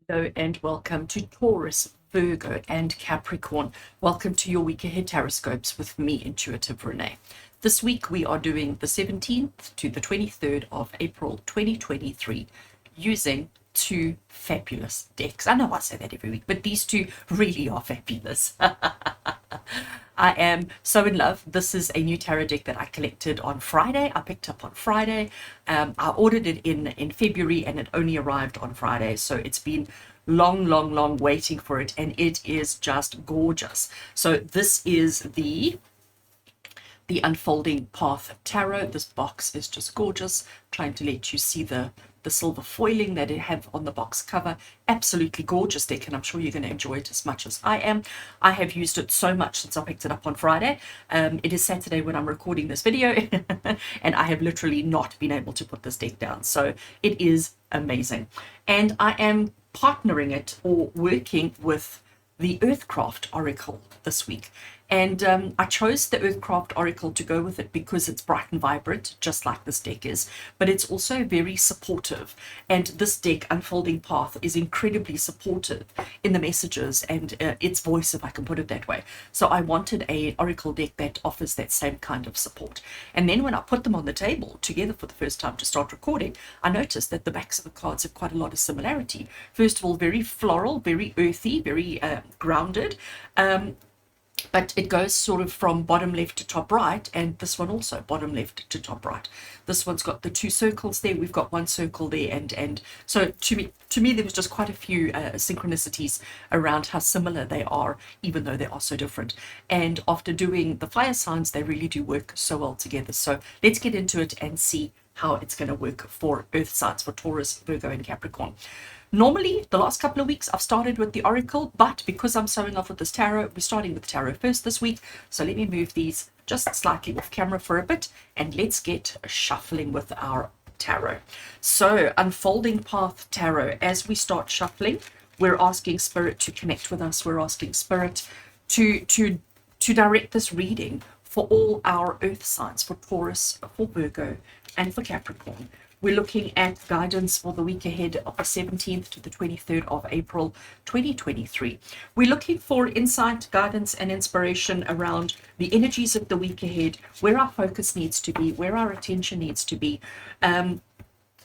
Hello and welcome to Taurus, Virgo and Capricorn. Welcome to your week ahead TarotScopes with me, Intuitive Rene. This week we are doing the 17th to the 23rd of April 2023 using two fabulous decks. I know I say that every week, but these two really are fabulous. I am so in love. This is a new tarot deck that I collected on Friday. I picked up on Friday. I ordered it in February and it only arrived on Friday. So it's been long waiting for it, and it is just gorgeous. So this is the Unfolding Path Tarot. This box is just gorgeous. Trying to let you see the silver foiling that it have on the box cover. Absolutely gorgeous deck, and I'm sure you're going to enjoy it as much as I am. I have used it so much since I picked it up on Friday. It is Saturday when I'm recording this video and I have literally not been able to put this deck down. So it is amazing, and I am partnering it or working with the Earthcraft Oracle this week. And I chose the Earthcraft Oracle to go with it because it's bright and vibrant, just like this deck is, but it's also very supportive. And this deck, Unfolding Path, is incredibly supportive in the messages and its voice, if I can put it that way. So I wanted an Oracle deck that offers that same kind of support. And then when I put them on the table together for the first time to start recording, I noticed that the backs of the cards have quite a lot of similarity. First of all, very floral, very earthy, very grounded. But it goes sort of from bottom left to top right, and this one also bottom left to top right. This one's got the two circles there, we've got one circle there, and so to me there was just quite a few synchronicities around how similar they are, even though they are so different. And after doing the fire signs, they really do work so well together. So let's get into it and see how it's going to work for earth signs, for Taurus, Virgo and Capricorn. Normally, the last couple of weeks, I've started with the Oracle, but because I'm so in love with this tarot, we're starting with tarot first this week. So let me move these just slightly off camera for a bit, and let's get shuffling with our tarot. So, Unfolding Path Tarot, as we start shuffling, we're asking Spirit to connect with us. We're asking Spirit to direct this reading for all our earth signs, for Taurus, for Virgo, and for Capricorn. We're looking at guidance for the week ahead of the 17th to the 23rd of April 2023. We're looking for insight, guidance, and inspiration around the energies of the week ahead, where our focus needs to be, where our attention needs to be.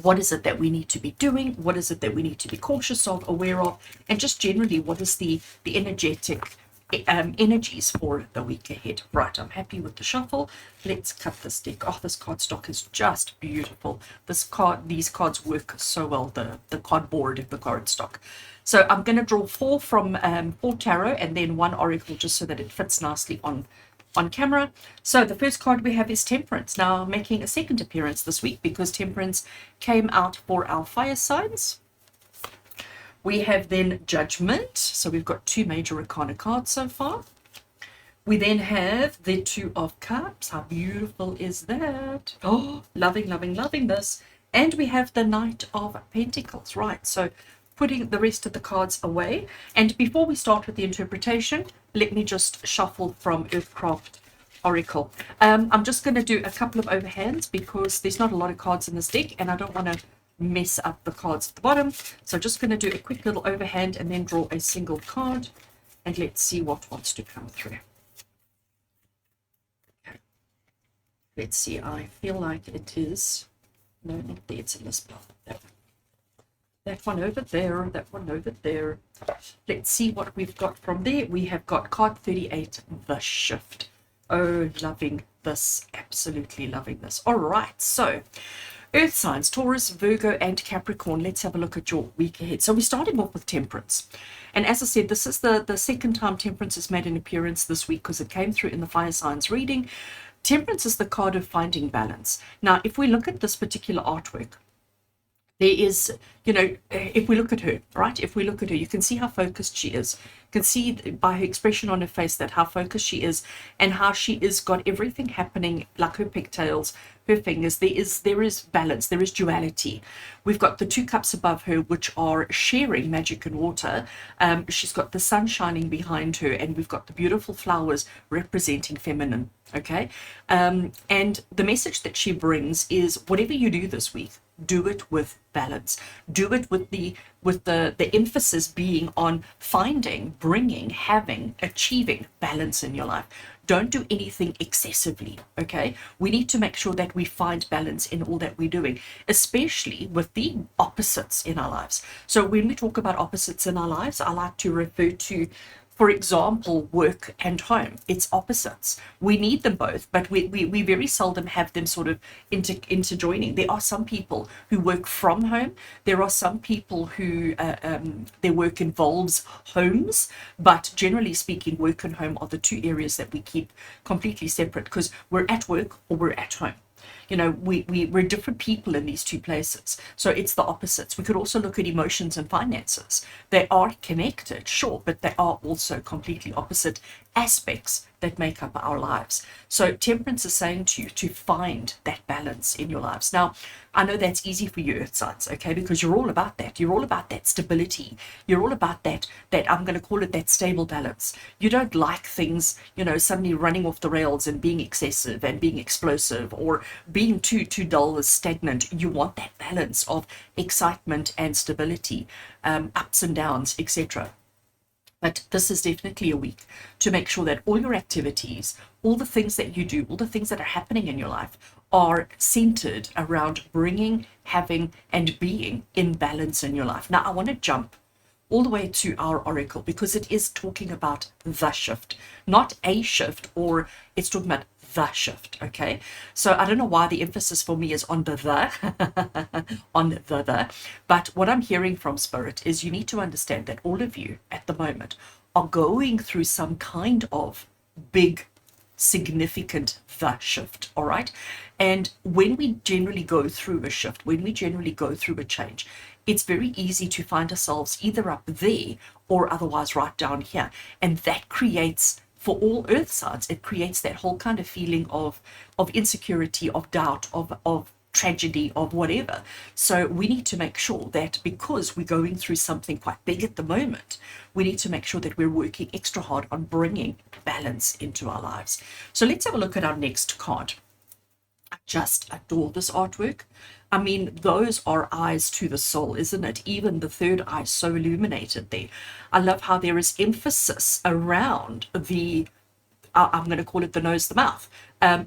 What is it that we need to be doing? What is it that we need to be cautious of, aware of? And just generally, what is the energetic energies for the week ahead. Right, I'm happy with the shuffle. Let's cut this deck. Oh, this cardstock is just beautiful. These cards work so well, the cardboard of the cardstock. So I'm going to draw four from four tarot and then one oracle, just so that it fits nicely on camera. So the first card we have is Temperance, now making a second appearance this week because Temperance came out for our fire signs. We have then Judgment. So we've got two major arcana cards so far. We then have the Two of Cups. How beautiful is that? Oh, loving this. And we have the Knight of Pentacles. Right, so putting the rest of the cards away. And before we start with the interpretation, let me just shuffle from Earthcraft Oracle. I'm just going to do a couple of overhands because there's not a lot of cards in this deck and I don't want to mess up the cards at the bottom. So just going to do a quick little overhand and then draw a single card, and let's see what wants to come through. Okay. Let's see, I feel like it is, no, not there, it's in this path. That one over there, that one over there. Let's see what we've got from there. We have got card 38, the Shift. Oh, loving this, absolutely loving this. All right, so earth signs, Taurus, Virgo, and Capricorn. Let's have a look at your week ahead. So we're starting off with Temperance. And as I said, this is the second time Temperance has made an appearance this week because it came through in the fire signs reading. Temperance is the card of finding balance. Now, if we look at this particular artwork, there is, if we look at her, right? If we look at her, you can see how focused she is. You can see by her expression on her face that how focused she is and how she is got everything happening, like her pigtails, her fingers. There is balance, there is duality. We've got the two cups above her, which are sharing magic and water. She's got the sun shining behind her, and we've got the beautiful flowers representing feminine. Okay. And the message that she brings is whatever you do this week, do it with balance. Do it with the emphasis being on finding, bringing, having, achieving balance in your life. Don't do anything excessively, okay? We need to make sure that we find balance in all that we're doing, especially with the opposites in our lives. So when we talk about opposites in our lives, I like to refer to, for example, work and home. It's opposites. We need them both, but we very seldom have them sort of interjoining. There are some people who work from home. There are some people who their work involves homes, but generally speaking, work and home are the two areas that we keep completely separate because we're at work or we're at home. You know, we're different people in these two places. So it's the opposites. We could also look at emotions and finances. They are connected, sure, but they are also completely opposite aspects that make up our lives. So Temperance is saying to you to find that balance in your lives. Now, I know that's easy for you, Earth signs, okay, because you're all about that. You're all about that stability. You're all about that I'm going to call it that stable balance. You don't like things, you know, suddenly running off the rails and being excessive and being explosive or being too dull or stagnant. You want that balance of excitement and stability, ups and downs, etc. But this is definitely a week to make sure that all your activities, all the things that you do, all the things that are happening in your life are centered around bringing, having, and being in balance in your life. Now, I want to jump all the way to our oracle because it is talking about the shift, not a shift, or it's talking about the shift, okay? So I don't know why the emphasis for me is on the on the, but what I'm hearing from Spirit is you need to understand that all of you at the moment are going through some kind of big, significant the shift, all right? And when we generally go through a shift, when we generally go through a change, it's very easy to find ourselves either up there or otherwise right down here. And that creates, for all earth signs, it creates that whole kind of feeling of insecurity, of doubt, of tragedy, of whatever. So we need to make sure that because we're going through something quite big at the moment, we need to make sure that we're working extra hard on bringing balance into our lives. So let's have a look at our next card. I just adore this artwork. I mean, those are eyes to the soul, isn't it? Even the third eye is so illuminated there. I love how there is emphasis around the, I'm going to call it the nose, the mouth,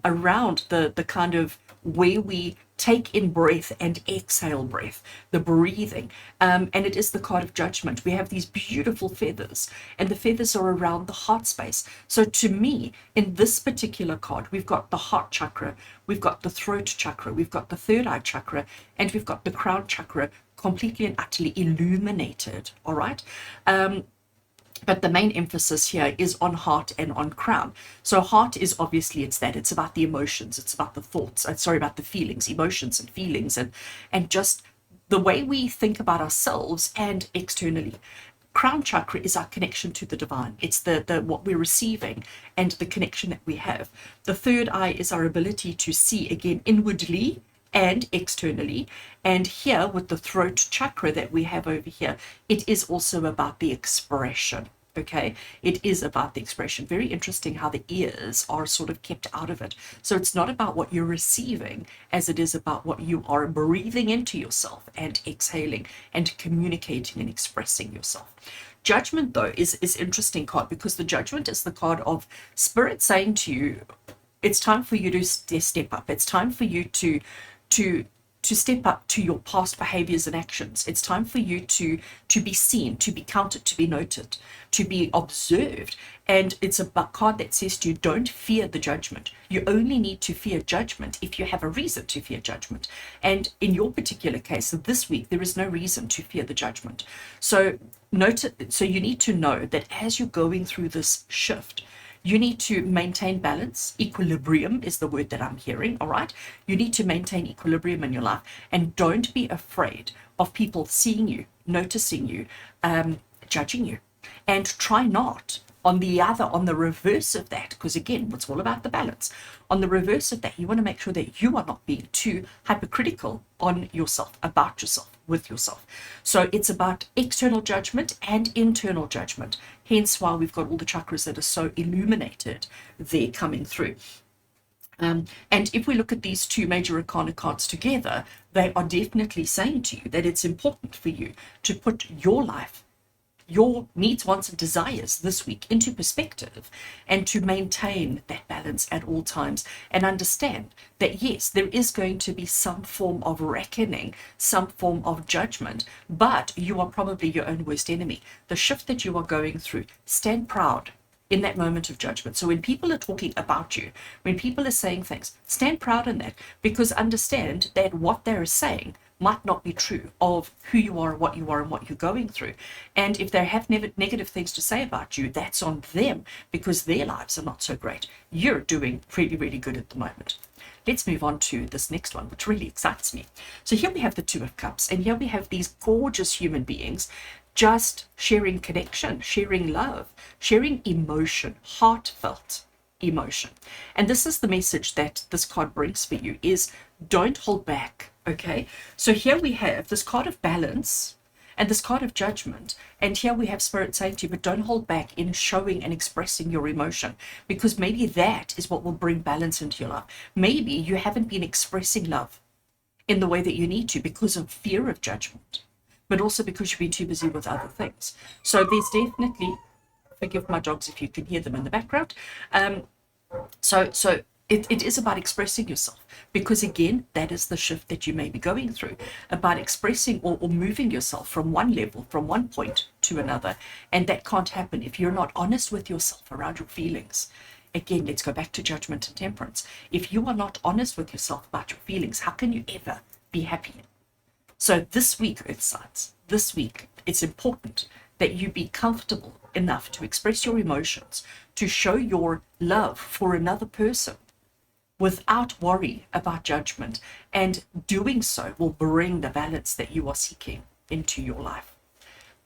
around the kind of where we take in breath and exhale breath, the breathing. And it is the card of judgment. We have these beautiful feathers, and the feathers are around the heart space. So to me, in this particular card, we've got the heart chakra, we've got the throat chakra, we've got the third eye chakra, and we've got the crown chakra completely and utterly illuminated, all right? But the main emphasis here is on heart and on crown. So heart is obviously, it's about the emotions, it's about the thoughts, about the feelings, emotions and feelings, and just the way we think about ourselves and externally. Crown chakra is our connection to the divine. It's the what we're receiving and the connection that we have. The third eye is our ability to see, again, inwardly and externally. And here with the throat chakra that we have over here, it is also about the expression. Okay, it is about the expression. Very interesting how the ears are sort of kept out of it. So it's not about what you're receiving as it is about what you are breathing into yourself and exhaling and communicating and expressing yourself. Judgment, though, is interesting card because the judgment is the card of spirit saying to you, it's time for you to step up. It's time for you to step up to your past behaviors and actions. It's time for you to be seen, to be counted, to be noted, to be observed. And it's a card that says to you, don't fear the judgment. You only need to fear judgment if you have a reason to fear judgment. And in your particular case, this week, there is no reason to fear the judgment. So you need to know that as you're going through this shift, you need to maintain balance. Equilibrium is the word that I'm hearing, all right? You need to maintain equilibrium in your life, and don't be afraid of people seeing you, noticing you, judging you. And try not, on the reverse of that, because again, it's all about the balance. On the reverse of that, you want to make sure that you are not being too hypercritical on yourself, about yourself, with yourself. So it's about external judgment and internal judgment. Hence why we've got all the chakras that are so illuminated there coming through. And if we look at these two major arcana cards together, they are definitely saying to you that it's important for you to put your life, your needs, wants, and desires this week into perspective, and to maintain that balance at all times, and understand that yes, there is going to be some form of reckoning, some form of judgment, but you are probably your own worst enemy. The shift that you are going through, stand proud in that moment of judgment. So when people are talking about you, when people are saying things, stand proud in that, because understand that what they're saying might not be true of who you are, what you are, and what you're going through. And if they have negative things to say about you, that's on them, because their lives are not so great. You're doing really, really good at the moment. Let's move on to this next one, which really excites me. So here we have the Two of Cups, and here we have these gorgeous human beings just sharing connection, sharing love, sharing emotion, heartfelt emotion. And this is the message that this card brings for you, is don't hold back. Okay, so here we have this card of balance and this card of judgment, and here we have Spirit saying to you, but don't hold back in showing and expressing your emotion, because maybe that is what will bring balance into your life. Maybe you haven't been expressing love in the way that you need to because of fear of judgment, but also because you've been too busy with other things. So there's definitely, forgive my dogs if you can hear them in the background. It is about expressing yourself, because again, that is the shift that you may be going through, about expressing or moving yourself from one level, from one point to another. And that can't happen if you're not honest with yourself around your feelings. Again, let's go back to judgment and temperance. If you are not honest with yourself about your feelings, how can you ever be happy? So this week, Earth signs, this week, it's important that you be comfortable enough to express your emotions, to show your love for another person without worry about judgment. And doing so will bring the balance that you are seeking into your life.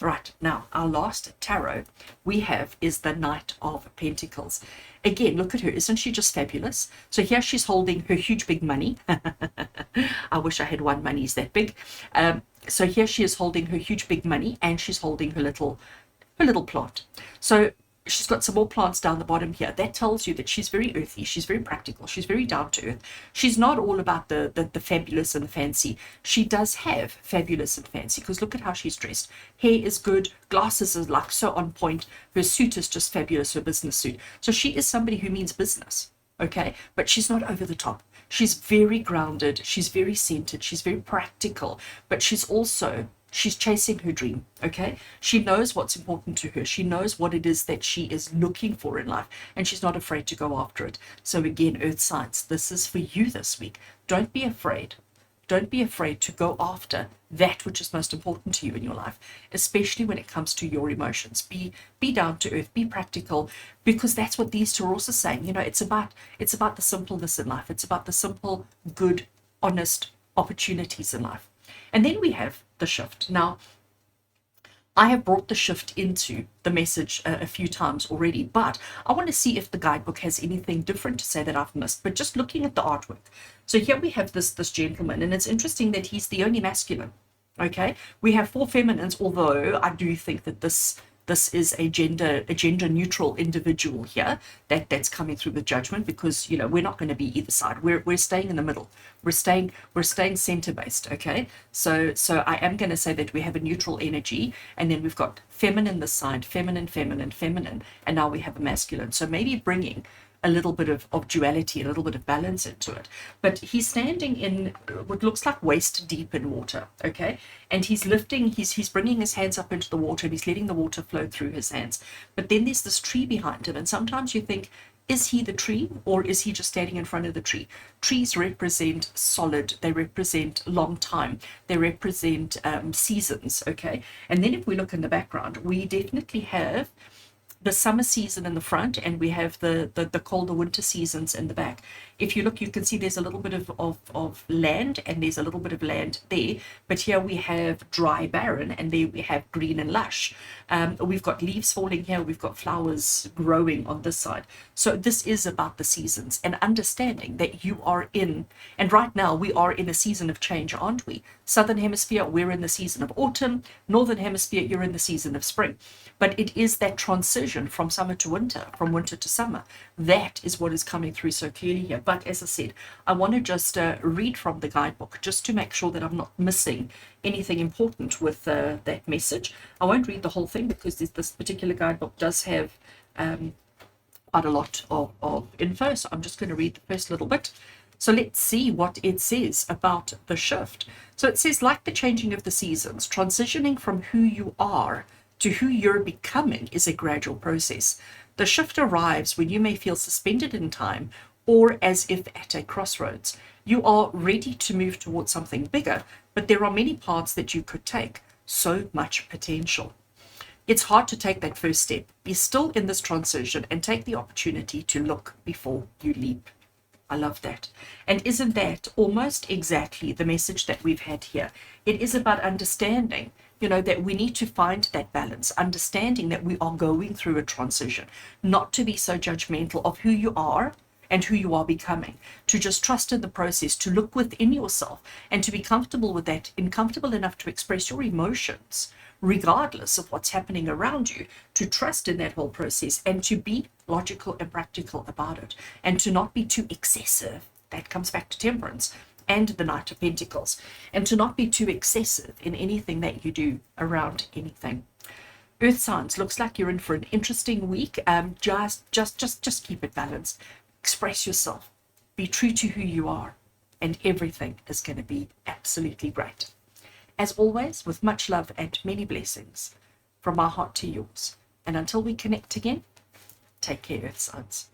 Right, now our last tarot we have is the Knight of Pentacles. Again, look at her, isn't she just fabulous? So here she's holding her huge big money. I wish I had one money's that big. So here she is holding her huge big money, and she's holding her little plant. So she's got some more plants down the bottom here. That tells you that she's very earthy, she's very practical, she's very down to earth. She's not all about the fabulous and the fancy. She does have fabulous and fancy, because look at how she's dressed. Hair is good, glasses is like so on point, her suit is just fabulous, her business suit. So she is somebody who means business, okay? But she's not over the top. She's very grounded, she's very centered, she's very practical, but she's chasing her dream, okay? She knows what's important to her. She knows what it is that she is looking for in life, and she's not afraid to go after it. So again, Earth signs, this is for you this week. Don't be afraid. Don't be afraid to go after that which is most important to you in your life, especially when it comes to your emotions. Be down to earth, be practical, because that's what these Taurus are saying. You know, it's about the simpleness in life. It's about the simple, good, honest opportunities in life. And then we have the shift. Now, I have brought the shift into the message a few times already, but I want to see if the guidebook has anything different to say that I've missed. But just looking at the artwork. So here we have this gentleman, and it's interesting that he's the only masculine. Okay, we have 4 feminines, although I do think that this is a gender neutral individual here that's coming through with judgment, because you know we're not going to be either side. We're staying in the middle. We're staying center based. Okay, so I am going to say that we have a neutral energy, and then we've got feminine this side, feminine, and now we have a masculine. So maybe bringing a little bit of duality, a little bit of balance into it. But he's standing in what looks like waist deep in water, okay? And he's bringing his hands up into the water, and he's letting the water flow through his hands. But then there's this tree behind him, and sometimes you think, is he the tree, or is he just standing in front of the tree? Trees represent solid, they represent long time, they represent seasons, okay? And then if we look in the background, we definitely have the summer season in the front, and we have the colder winter seasons in the back. If you look, you can see there's a little bit of land, and there's a little bit of land there, but here we have dry, barren, and there we have green and lush. We've got leaves falling here, we've got flowers growing on this side. So this is about the seasons, and understanding that you are in, and right now we are in a season of change, aren't we? Southern hemisphere, we're in the season of autumn. Northern hemisphere, you're in the season of spring. But it is that transition from summer to winter, from winter to summer. That is what is coming through so clearly here. But as I said, I want to just read from the guidebook just to make sure that I'm not missing anything important with that message. I won't read the whole thing because this particular guidebook does have quite a lot of info. So I'm just going to read the first little bit. So let's see what it says about the shift. So it says, like the changing of the seasons, transitioning from who you are to who you're becoming is a gradual process. The shift arrives when you may feel suspended in time or as if at a crossroads. You are ready to move towards something bigger, but there are many paths that you could take. So much potential. It's hard to take that first step. Be still in this transition and take the opportunity to look before you leap. I love that. And isn't that almost exactly the message that we've had here? It is about understanding, that we need to find that balance, understanding that we are going through a transition, not to be so judgmental of who you are and who you are becoming, to just trust in the process, to look within yourself and to be comfortable with that and comfortable enough to express your emotions regardless of what's happening around you, to trust in that whole process and to be logical and practical about it and to not be too excessive. That comes back to temperance and the Knight of Pentacles, and to not be too excessive in anything that you do around anything. Earth signs, looks like you're in for an interesting week. Just keep it balanced. Express yourself. Be true to who you are, and everything is going to be absolutely great. As always, with much love and many blessings from my heart to yours. And until we connect again, take care, Earth signs.